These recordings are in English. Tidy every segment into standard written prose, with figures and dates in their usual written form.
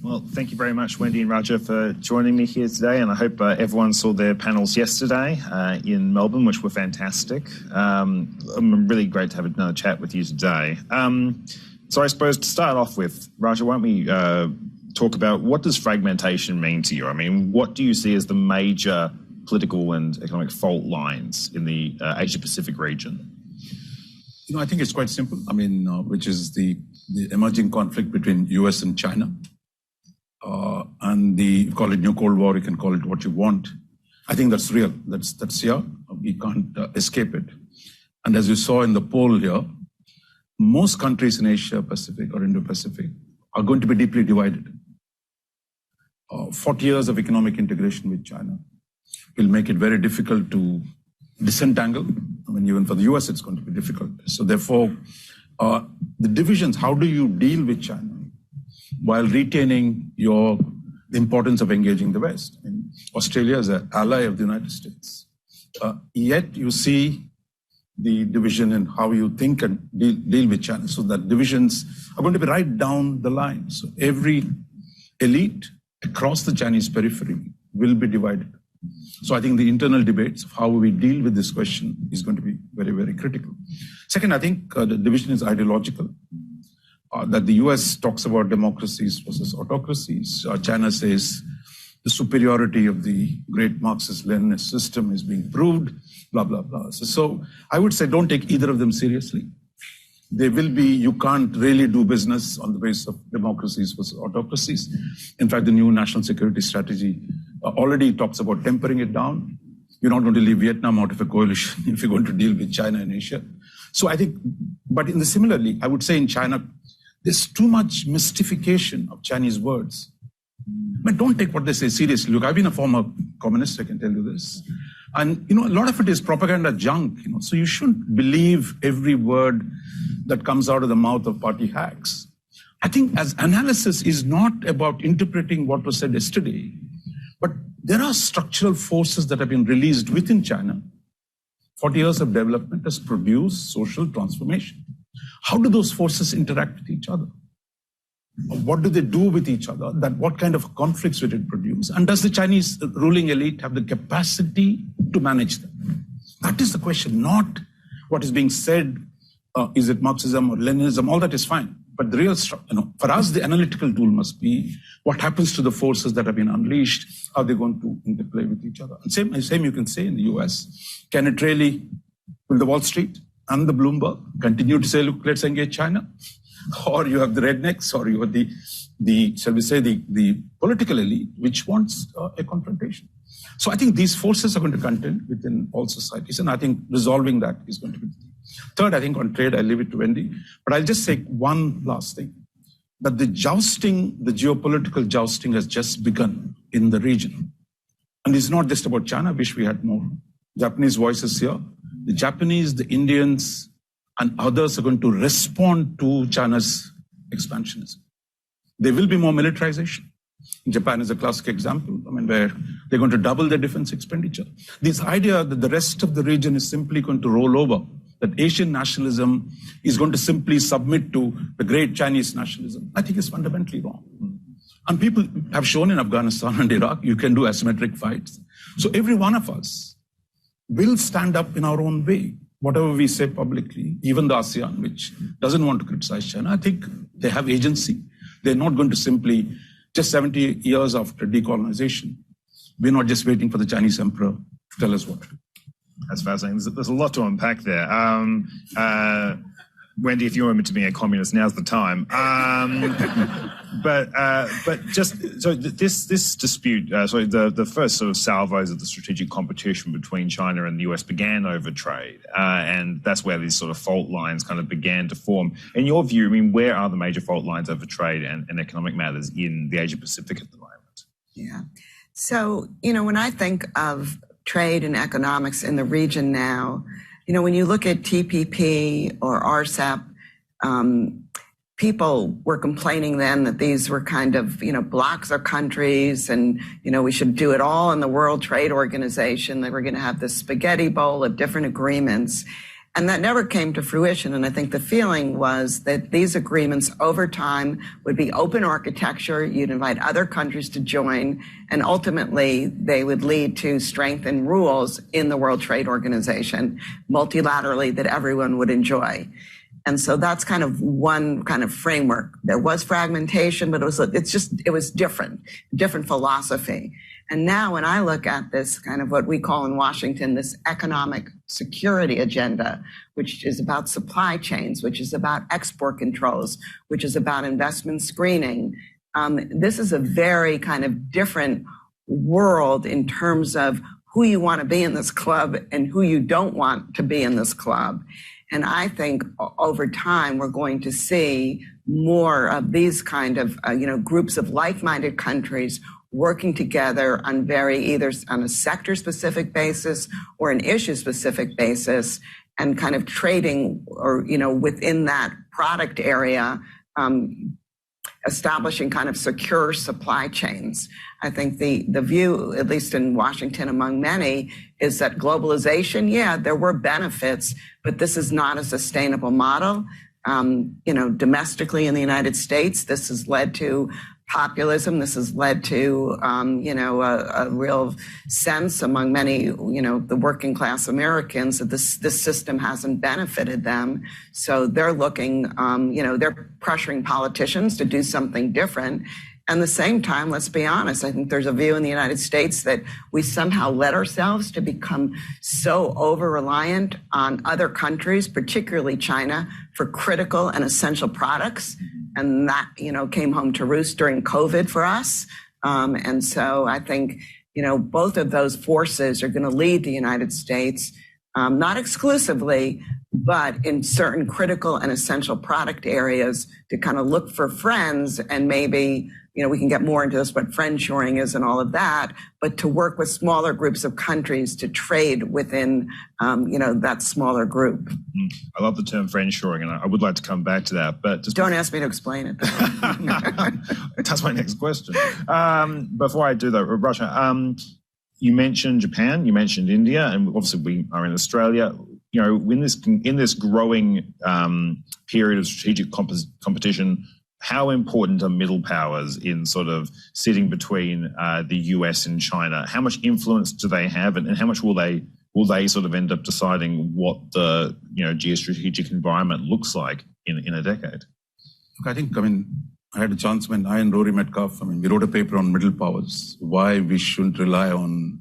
Well, thank you very much, Wendy and Raja, for joining me here today. And I hope everyone saw their panels yesterday in Melbourne, which were fantastic. I'm really great to have another chat with you today. So I suppose to start off with, Raja, why don't we talk about what does fragmentation mean to you? I mean, what do you see as the major political and economic fault lines in the Asia-Pacific region? I think it's quite simple. Which is the emerging conflict between US and China. And you call it New Cold War, you can call it what you want. I think that's real. That's here. We can't escape it. And as you saw in the poll here, most countries in Asia Pacific or Indo-Pacific are going to be deeply divided. 40 years of economic integration with China will make it very difficult to disentangle. Even for the US, it's going to be difficult. So therefore, the divisions, how do you deal with China while retaining the importance of engaging the West? Australia is an ally of the United States. Yet you see the division in how you think and deal with China. So that divisions are going to be right down the line. So every elite across the Chinese periphery will be divided. So I think the internal debates of how we deal with this question is going to be very, very critical. Second, I think the division is ideological. That the US talks about democracies versus autocracies. China says the superiority of the great Marxist-Leninist system is being proved, blah, blah, blah. So I would say don't take either of them seriously. You can't really do business on the basis of democracies versus autocracies. In fact, the new national security strategy already talks about tempering it down. You're not going to leave Vietnam out of a coalition if you're going to deal with China and Asia. So I think, but similarly, I would say in China, there's too much mystification of Chinese words. But don't take what they say seriously. Look, I've been a former communist, I can tell you this. And, a lot of it is propaganda junk, So you shouldn't believe every word that comes out of the mouth of party hacks. I think as analysis is not about interpreting what was said yesterday, but there are structural forces that have been released within China. 40 years of development has produced social transformation. How do those forces interact with each other? What do they do with each other? What kind of conflicts will it produce? And does the Chinese ruling elite have the capacity to manage them? That is the question, not what is being said. Is it Marxism or Leninism? All that is fine. But the real, for us, the analytical tool must be what happens to the forces that have been unleashed. Are they going to interplay with each other? And same you can say in the US. Can it really, will the Wall Street and the Bloomberg continue to say, look, let's engage China? Or you have the rednecks, or you have the political elite, which wants a confrontation. So I think these forces are going to contend within all societies, and I think resolving that is going to be the key. Third, I think on trade, I'll leave it to Wendy, but I'll just say one last thing, that the geopolitical jousting has just begun in the region. And it's not just about China. I wish we had more Japanese voices here. The Japanese, the Indians, and others are going to respond to China's expansionism. There will be more militarization. Japan is a classic example, where they're going to double their defense expenditure. This idea that the rest of the region is simply going to roll over, that Asian nationalism is going to simply submit to the great Chinese nationalism, I think is fundamentally wrong. And people have shown in Afghanistan and Iraq, you can do asymmetric fights. So every one of us will stand up in our own way. Whatever we say publicly, even the ASEAN, which doesn't want to criticize China, I think they have agency. They're not going to simply, just 70 years after decolonization, we're not just waiting for the Chinese emperor to tell us what to do. That's fascinating. There's a lot to unpack there. Wendy, if you want me to be a communist, now's the time. But just so this dispute, the first sort of salvos of the strategic competition between China and the US began over trade, and that's where these sort of fault lines kind of began to form. In your view, where are the major fault lines over trade and economic matters in the Asia Pacific at the moment? Yeah. So, when I think of trade and economics in the region now, when you look at TPP or RCEP, people were complaining then that these were kind of, blocks of countries and, we should do it all in the World Trade Organization. They were going to have this spaghetti bowl of different agreements. And that never came to fruition. And I think the feeling was that these agreements over time would be open architecture. You'd invite other countries to join, and ultimately they would lead to strengthened rules in the World Trade Organization, multilaterally, that everyone would enjoy. And so that's kind of one kind of framework. There was fragmentation, but it was different philosophy. And now when I look at this kind of what we call in Washington, this economic security agenda, which is about supply chains, which is about export controls, which is about investment screening, this is a very kind of different world in terms of who you want to be in this club and who you don't want to be in this club. And I think over time, we're going to see more of these kind of, groups of like-minded countries working together on either on a sector-specific basis or an issue-specific basis, and kind of trading or, within that product area, establishing kind of secure supply chains. I think the view, at least in Washington among many, is that globalization, there were benefits, but this is not a sustainable model. Domestically in the United States, this has led to populism. This has led to, a real sense among many, the working class Americans that this system hasn't benefited them. So they're looking, they're pressuring politicians to do something different. And at the same time, let's be honest, I think there's a view in the United States that we somehow led ourselves to become so over-reliant on other countries, particularly China, for critical and essential products. And that, came home to roost during COVID for us. And so I think, both of those forces are going to lead the United States, not exclusively, but in certain critical and essential product areas to kind of look for friends, and maybe, we can get more into this, what friend shoring is and all of that, but to work with smaller groups of countries to trade within, that smaller group. I love the term friend shoring, and I would like to come back to that, but just don't ask me to explain it. That's my next question. Before I do that, Russia, you mentioned Japan, you mentioned India, and obviously we are in Australia. In this growing period of strategic competition, how important are middle powers in sort of sitting between the US and China? How much influence do they have, and how much will they sort of end up deciding what the geostrategic environment looks like in a decade? I think, I had a chance when I and Rory Metcalf, we wrote a paper on middle powers, why we shouldn't rely on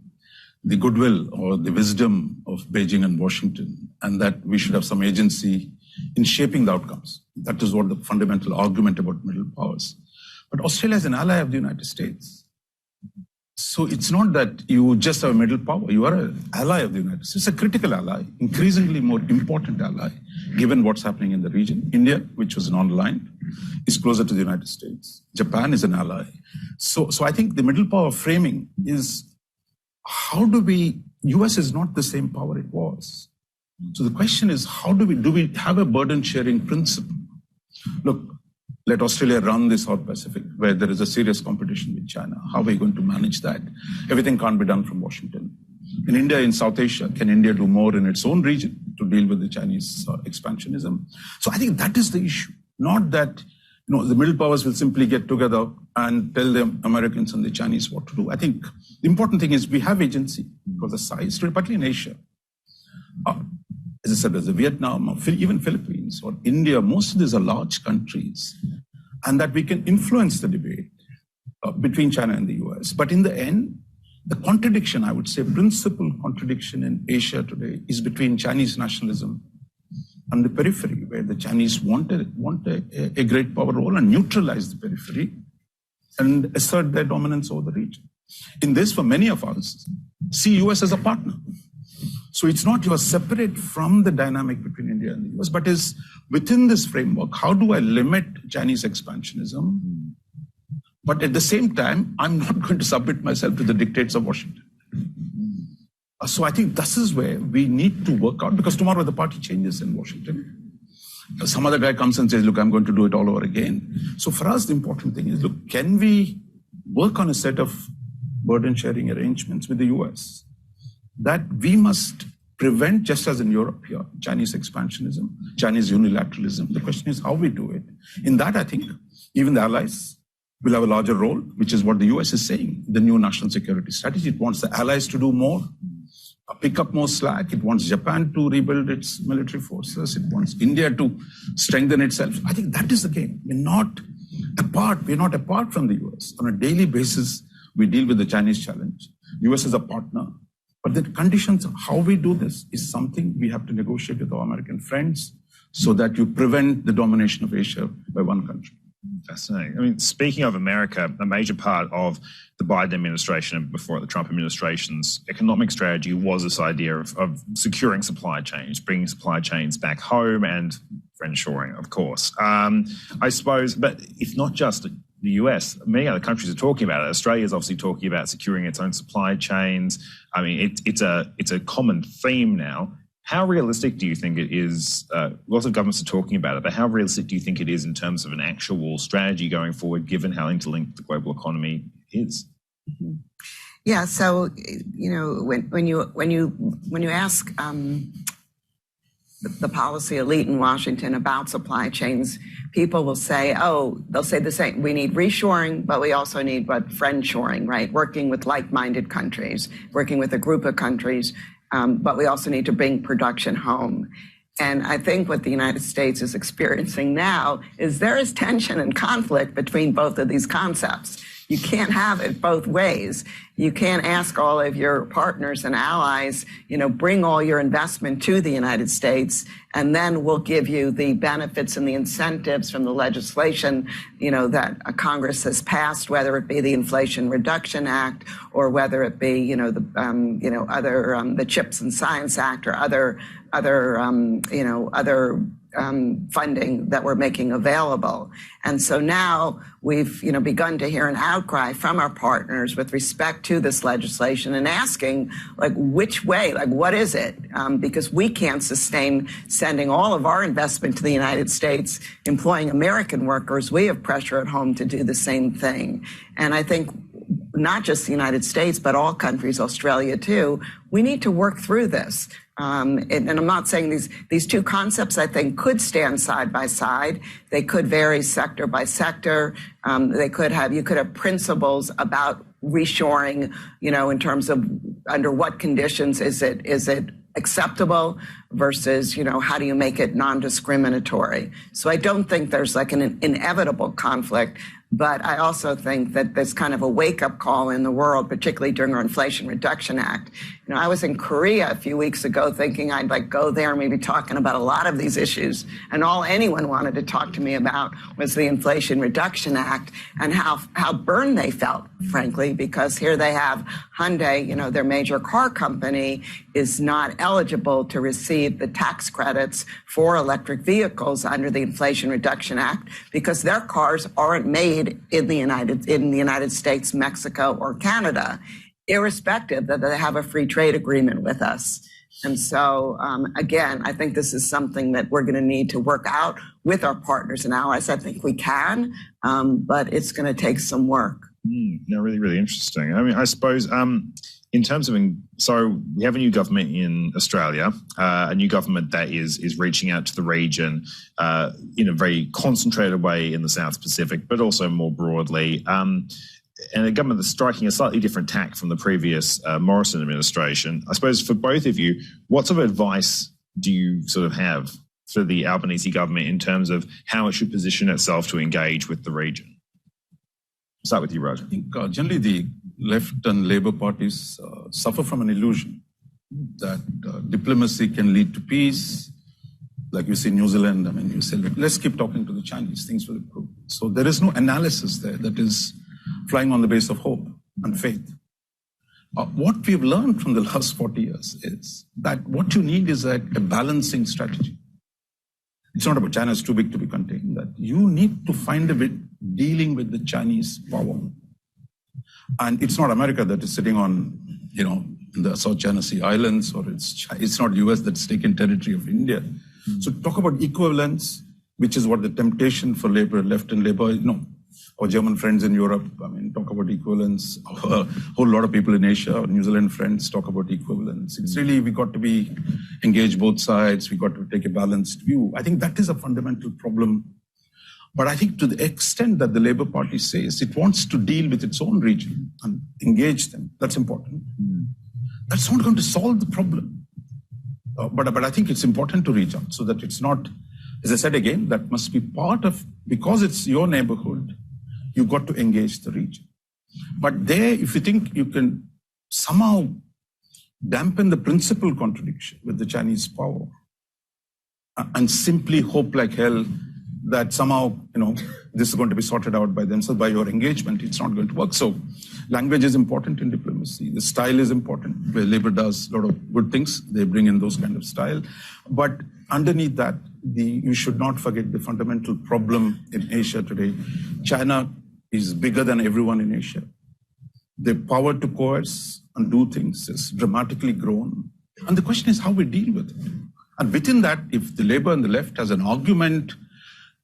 the goodwill or the wisdom of Beijing and Washington, and that we should have some agency in shaping the outcomes. That is what the fundamental argument about middle powers. But Australia is an ally of the United States. So it's not that you just have a middle power, you are an ally of the United States. It's a critical ally, increasingly more important ally, given what's happening in the region. India, which was non-aligned, is closer to the United States. Japan is an ally. So I think the middle power framing is, US is not the same power it was. So the question is, do we have a burden sharing principle? Look, let Australia run the South Pacific, where there is a serious competition with China. How are we going to manage that? Everything can't be done from Washington. In India, in South Asia, can India do more in its own region to deal with the Chinese expansionism? So I think that is the issue. Not that the middle powers will simply get together and tell the Americans and the Chinese what to do. I think the important thing is we have agency because the size, particularly in Asia. As I said, there's Vietnam, or even Philippines or India, most of these are large countries, and that we can influence the debate between China and the US. But in the end, the contradiction, I would say, principal contradiction in Asia today is between Chinese nationalism and the periphery, where the Chinese want a great power role and neutralize the periphery and assert their dominance over the region. In this, for many of us, see US as a partner. So it's not you are separate from the dynamic between India and the US, but is within this framework, how do I limit Chinese expansionism? But at the same time, I'm not going to submit myself to the dictates of Washington. So I think this is where we need to work out, because tomorrow the party changes in Washington. Some other guy comes and says, look, I'm going to do it all over again. So for us, the important thing is, look, can we work on a set of burden sharing arrangements with the US that we must prevent, just as in Europe here, Chinese expansionism, Chinese unilateralism. The question is how we do it. In that, I think even the allies will have a larger role, which is what the US is saying. The new national security strategy, it wants the allies to do more, pick up more slack. It wants Japan to rebuild its military forces. It wants India to strengthen itself. I think that is the game. We're not apart from the US. On a daily basis, we deal with the Chinese challenge. US is a partner. But the conditions of how we do this is something we have to negotiate with our American friends so that you prevent the domination of Asia by one country. Fascinating. I mean, speaking of America, a major part of the Biden administration and before the Trump administration's economic strategy was this idea of securing supply chains, bringing supply chains back home and friendshoring, of course. I suppose, but if not just the US, many other countries are talking about it. Australia is obviously talking about securing its own supply chains. I mean, it's a common theme now. How realistic do you think it is? Lots of governments are talking about it, but how realistic do you think it is in terms of an actual strategy going forward, given how interlinked the global economy is? Yeah. So, you know, when you ask the policy elite in Washington about supply chains, people will say, they'll say the same. We need reshoring, but we also need friendshoring, right? Working with like-minded countries, working with a group of countries. But we also need to bring production home. And I think what the United States is experiencing now is there is tension and conflict between both of these concepts. You can't have it both ways. You can't ask all of your partners and allies, bring all your investment to the United States, and then we'll give you the benefits and the incentives from the legislation, that Congress has passed, whether it be the Inflation Reduction Act or whether it be, the CHIPS and Science Act or other funding that we're making available. And so now we've, begun to hear an outcry from our partners with respect to this legislation and asking, which way, what is it? Because we can't sustain sending all of our investment to the United States, employing American workers. We have pressure at home to do the same thing. And I think not just the United States, but all countries, Australia too, we need to work through this. And I'm not saying these two concepts, I think, could stand side by side. They could vary sector by sector. You could have principles about reshoring, in terms of under what conditions is it acceptable versus, how do you make it non-discriminatory? So I don't think there's an inevitable conflict. But I also think that there's kind of a wake-up call in the world, particularly during our Inflation Reduction Act. I was in Korea a few weeks ago thinking I'd go there, maybe talking about a lot of these issues. And all anyone wanted to talk to me about was the Inflation Reduction Act and how burned they felt, frankly, because here they have Hyundai, their major car company, is not eligible to receive the tax credits for electric vehicles under the Inflation Reduction Act because their cars aren't made in the United States, Mexico, or Canada, irrespective that they have a free trade agreement with us. And so, again, I think this is something that we're going to need to work out with our partners and allies. I think we can, but it's going to take some work. No, really, really interesting. I mean, I suppose in terms of, so we have a new government in Australia, a new government that is reaching out to the region in a very concentrated way in the South Pacific, but also more broadly. And a government that's striking a slightly different tack from the previous Morrison administration. I suppose for both of you, what sort of advice do you sort of have for the Albanese government in terms of how it should position itself to engage with the region? Start with you, Raj. I think generally the left and Labour parties suffer from an illusion that diplomacy can lead to peace. Like you see New Zealand, you say, let's keep talking to the Chinese, things will improve. So there is no analysis there that is flying on the base of hope and faith. What we've learned from the last 40 years is that what you need is a balancing strategy. It's not about China is too big to be contained, that you need to find a way dealing with the Chinese power. And it's not America that is sitting on, in the South China Sea Islands, or it's not US that's taken territory of India. So talk about equivalence, which is what the temptation for Labour, left and Labour, Our German friends in Europe, talk about equivalence. A whole lot of people in Asia, our New Zealand friends talk about equivalence. It's really, we got to be engaged both sides. We got to take a balanced view. I think that is a fundamental problem. But I think to the extent that the Labour Party says it wants to deal with its own region and engage them, that's important. That's not going to solve the problem. But I think it's important to reach out so that it's not, as I said again, that must be part of, because it's your neighborhood, you've got to engage the region. But there, if you think you can somehow dampen the principal contradiction with the Chinese power and simply hope like hell that somehow, this is going to be sorted out by themselves, by your engagement, it's not going to work. So language is important in diplomacy. The style is important. Where Labour does a lot of good things, they bring in those kind of style. But underneath that, you should not forget the fundamental problem in Asia today. China is bigger than everyone in Asia. The power to coerce and do things has dramatically grown. And the question is how we deal with it. And within that, if the Labour and the left has an argument,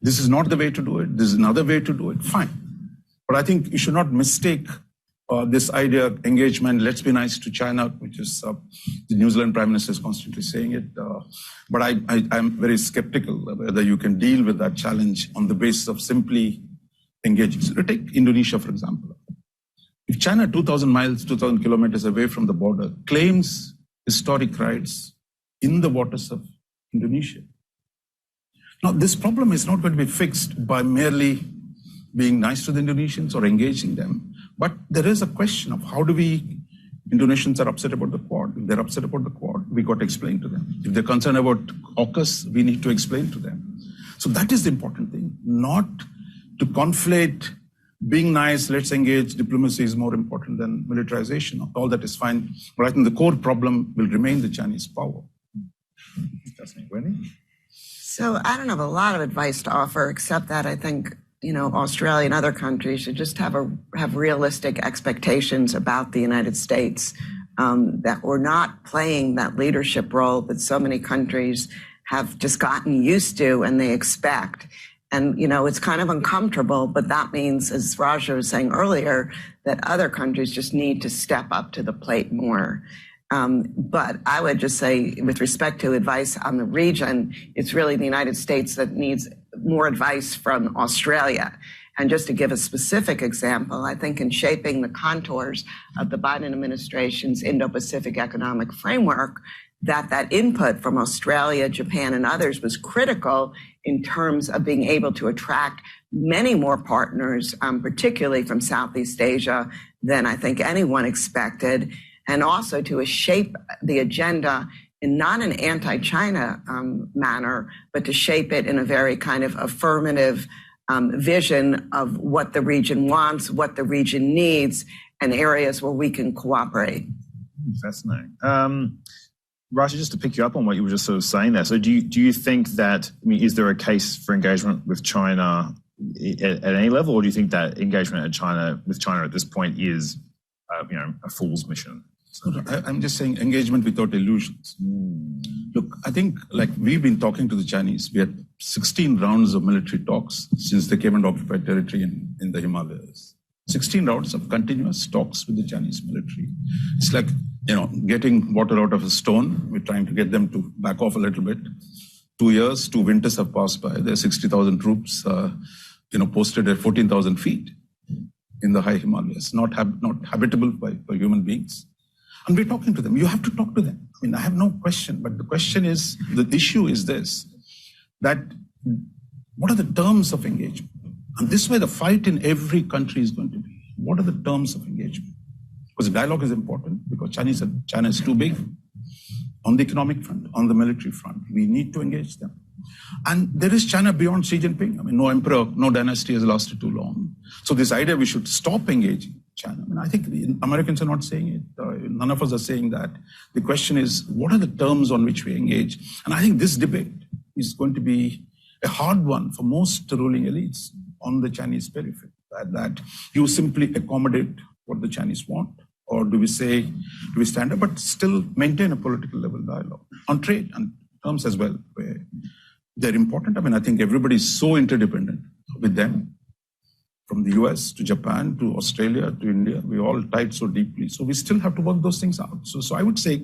this is not the way to do it, this is another way to do it, fine. But I think you should not mistake this idea of engagement, let's be nice to China, which is the New Zealand Prime Minister is constantly saying it. But I'm very skeptical whether you can deal with that challenge on the basis of simply engaging. So take Indonesia, for example. If China, 2,000 miles, 2,000 kilometers away from the border, claims historic rights in the waters of Indonesia, now this problem is not going to be fixed by merely being nice to the Indonesians or engaging them. But there is a question of how do we, Indonesians are upset about the Quad. If they're upset about the Quad, we got to explain to them. If they're concerned about AUKUS, we need to explain to them. So that is the important thing, not to conflate being nice, let's engage, diplomacy is more important than militarization. All that is fine. But I think the core problem will remain the Chinese power. Wendy? So I don't have a lot of advice to offer, except that I think Australia and other countries should just have realistic expectations about the United States, that we're not playing that leadership role that so many countries have just gotten used to and they expect. And, it's kind of uncomfortable, but that means, as Raja was saying earlier, that other countries just need to step up to the plate more. But I would just say, with respect to advice on the region, it's really the United States that needs more advice from Australia. And just to give a specific example, I think in shaping the contours of the Biden administration's Indo-Pacific economic framework, that input from Australia, Japan, and others was critical in terms of being able to attract many more partners, particularly from Southeast Asia, than I think anyone expected, and also to shape the agenda in not an anti-China manner, but to shape it in a very kind of affirmative vision of what the region wants, what the region needs, and areas where we can cooperate. Fascinating. Raja, just to pick you up on what you were just sort of saying there. So do you think that, is there a case for engagement with China at any level, or do you think that engagement with China at this point is, a fool's mission? So I'm just saying engagement without illusions. Look, I think we've been talking to the Chinese. We had 16 rounds of military talks since they came and occupied territory in the Himalayas. 16 rounds of continuous talks with the Chinese military. It's like, getting water out of a stone. We're trying to get them to back off a little bit. 2 years, 2 winters have passed by. There are 60,000 troops, posted at 14,000 feet in the high Himalayas, not habitable by human beings. And we're talking to them. You have to talk to them. I have no question, but the issue is this, that what are the terms of engagement? And this way the fight in every country is going to be, what are the terms of engagement? Because the dialogue is important, because China is too big on the economic front, on the military front. We need to engage them. And there is China beyond Xi Jinping. No emperor, no dynasty has lasted too long. So this idea we should stop engaging China. I think the Americans are not saying it. None of us are saying that. The question is, what are the terms on which we engage? And I think this debate is going to be a hard one for most ruling elites on the Chinese periphery. That you simply accommodate what the Chinese want, or do we stand up, but still maintain a political level dialogue on trade and terms as well, where they're important. I think everybody is so interdependent with them from the US to Japan to Australia to India. We're all tied so deeply. So we still have to work those things out. So I would say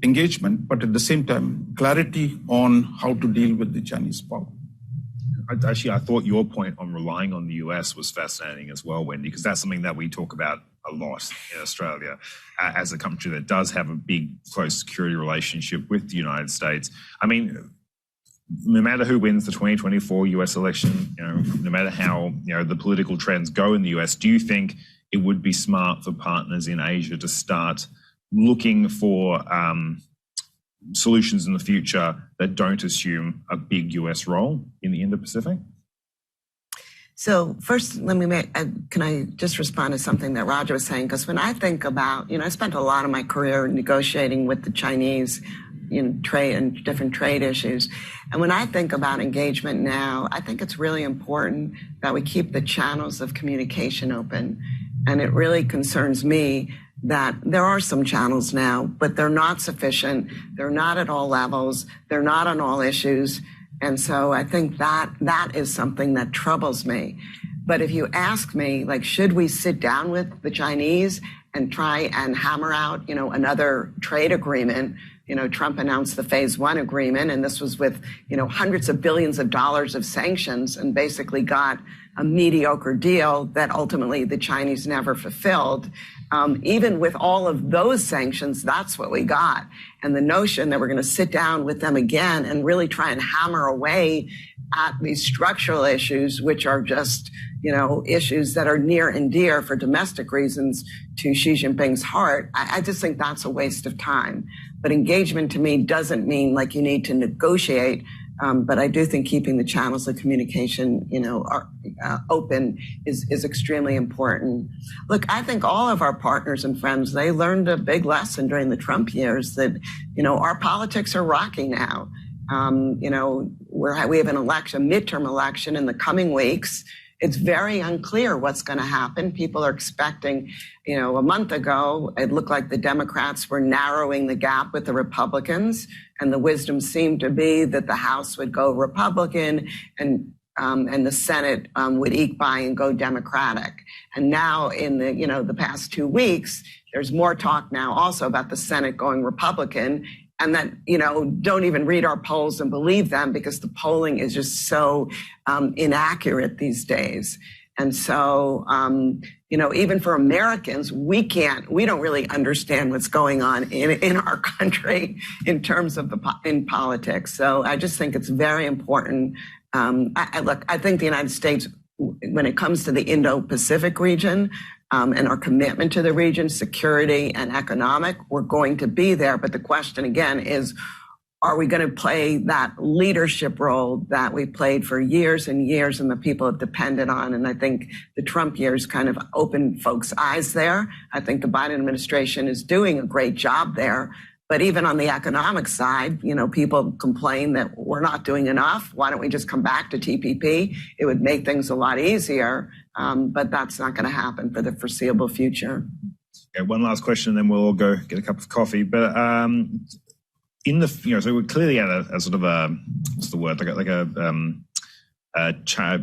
engagement, but at the same time, clarity on how to deal with the Chinese power. Actually, I thought your point on relying on the US was fascinating as well, Wendy, because that's something that we talk about a lot in Australia as a country that does have a big, close security relationship with the United States. I mean, no matter who wins the 2024 US election, no matter how the political trends go in the US, do you think it would be smart for partners in Asia to start looking for solutions in the future that don't assume a big US role in the Indo-Pacific? So first, can I just respond to something that Roger was saying? Because when I think about, I spent a lot of my career negotiating with the Chinese in trade and different trade issues. And when I think about engagement now, I think it's really important that we keep the channels of communication open. And it really concerns me that there are some channels now, but they're not sufficient. They're not at all levels. They're not on all issues. And so I think that is something that troubles me. But if you ask me, should we sit down with the Chinese and try and hammer out, another trade agreement? Trump announced the phase 1 agreement, and this was with, hundreds of billions of dollars of sanctions, and basically got a mediocre deal that ultimately the Chinese never fulfilled. Even with all of those sanctions, that's what we got. And the notion that we're going to sit down with them again and really try and hammer away at these structural issues, which are just, issues that are near and dear for domestic reasons to Xi Jinping's heart, I just think that's a waste of time. But engagement to me doesn't mean you need to negotiate. But I do think keeping the channels of communication, are open is extremely important. Look, I think all of our partners and friends, they learned a big lesson during the Trump years that, our politics are rocky now. We have an election, midterm election in the coming weeks. It's very unclear what's going to happen. People are expecting, a month ago, it looked like the Democrats were narrowing the gap with the Republicans, and the wisdom seemed to be that the House would go Republican and the Senate would eke by and go Democratic. And now in the past 2 weeks, there's more talk now also about the Senate going Republican. And that, don't even read our polls and believe them, because the polling is just so inaccurate these days. And so, even for Americans, we don't really understand what's going on in our country in terms of in politics. So I just think it's very important. I think the United States, when it comes to the Indo-Pacific region, and our commitment to the region, security and economic, we're going to be there. But the question again is, are we going to play that leadership role that we played for years and years and the people have depended on? And I think the Trump years kind of opened folks' eyes there. I think the Biden administration is doing a great job there. But even on the economic side, people complain that we're not doing enough. Why don't we just come back to TPP? It would make things a lot easier. But that's not going to happen for the foreseeable future. Okay, one last question, and then we'll all go get a cup of coffee. But so we're clearly at a sort of what's the word? A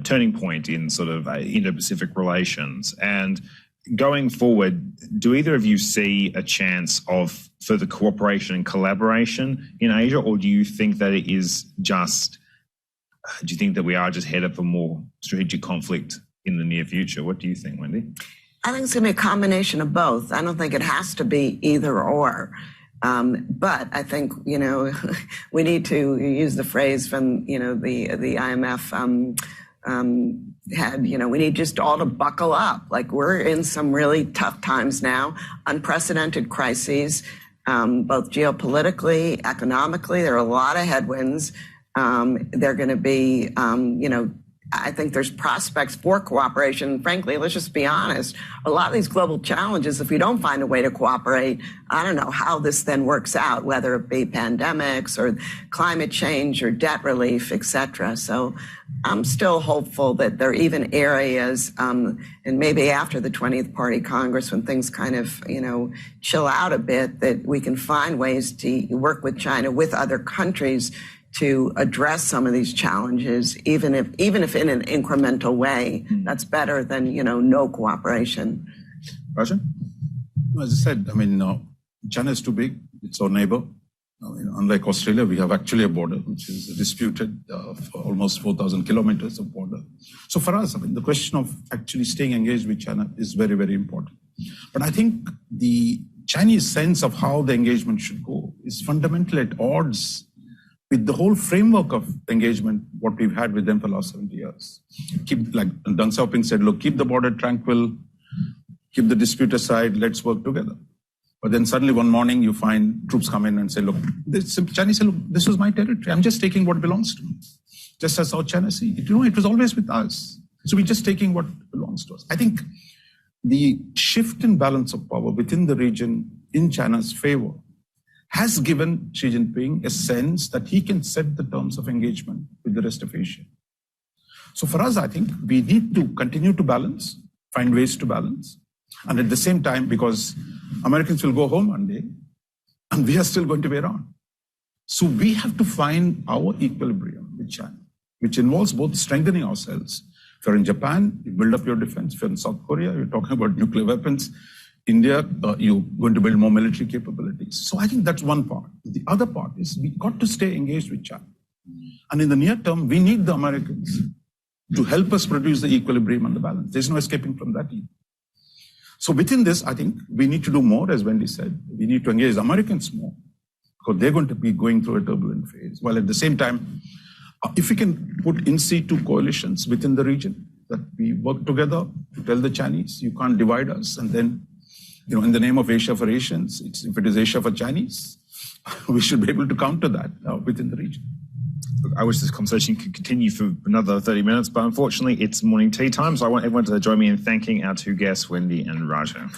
turning point in sort of Indo-Pacific relations. And going forward, do either of you see a chance of further cooperation and collaboration in Asia, or do you think that it is just? Do you think that we are just headed for more strategic conflict in the near future? What do you think, Wendy? I think it's going to be a combination of both. I don't think it has to be either or. But I think, we need to use the phrase from, the IMF head, we need just all to buckle up. We're in some really tough times now, unprecedented crises, both geopolitically, economically. There are a lot of headwinds. They're going to be, I think there's prospects for cooperation. Frankly, let's just be honest. A lot of these global challenges, if we don't find a way to cooperate, I don't know how this then works out, whether it be pandemics or climate change or debt relief, et cetera. So I'm still hopeful that there are even areas, and maybe after the 20th Party Congress, when things kind of, chill out a bit, that we can find ways to work with China, with other countries, to address some of these challenges, even if in an incremental way. That's better than, no cooperation. Raja? As I said, China is too big. It's our neighbor. Unlike Australia, we have actually a border, which is disputed for almost 4,000 kilometers of border. So for us, the question of actually staying engaged with China is very, very important. But I think the Chinese sense of how the engagement should go is fundamentally at odds with the whole framework of engagement, what we've had with them for the last 70 years. Like Deng Xiaoping said, look, keep the border tranquil, keep the dispute aside, let's work together. But then suddenly one morning you find troops come in and say, look, the Chinese say, look, this was my territory. I'm just taking what belongs to me. Just as South China Sea. It was always with us. So we're just taking what belongs to us. I think the shift in balance of power within the region in China's favor has given Xi Jinping a sense that he can set the terms of engagement with the rest of Asia. So for us, I think we need to continue to balance, find ways to balance. And at the same time, because Americans will go home one day and we are still going to be around. So we have to find our equilibrium with China, which involves both strengthening ourselves. If you're in Japan, you build up your defense. If you're in South Korea, you're talking about nuclear weapons. India, you're going to build more military capabilities. So I think that's one part. The other part is we got to stay engaged with China. And in the near term, we need the Americans to help us produce the equilibrium and the balance. There's no escaping from that either. So within this, I think we need to do more, as Wendy said. We need to engage the Americans more because they're going to be going through a turbulent phase. While at the same time, if we can put in situ coalitions within the region, that we work together to tell the Chinese, you can't divide us. And then, in the name of Asia for Asians, if it is Asia for Chinese, we should be able to counter that within the region. Look, I wish this conversation could continue for another 30 minutes, but unfortunately it's morning tea time, so I want everyone to join me in thanking our two guests, Wendy and Raja.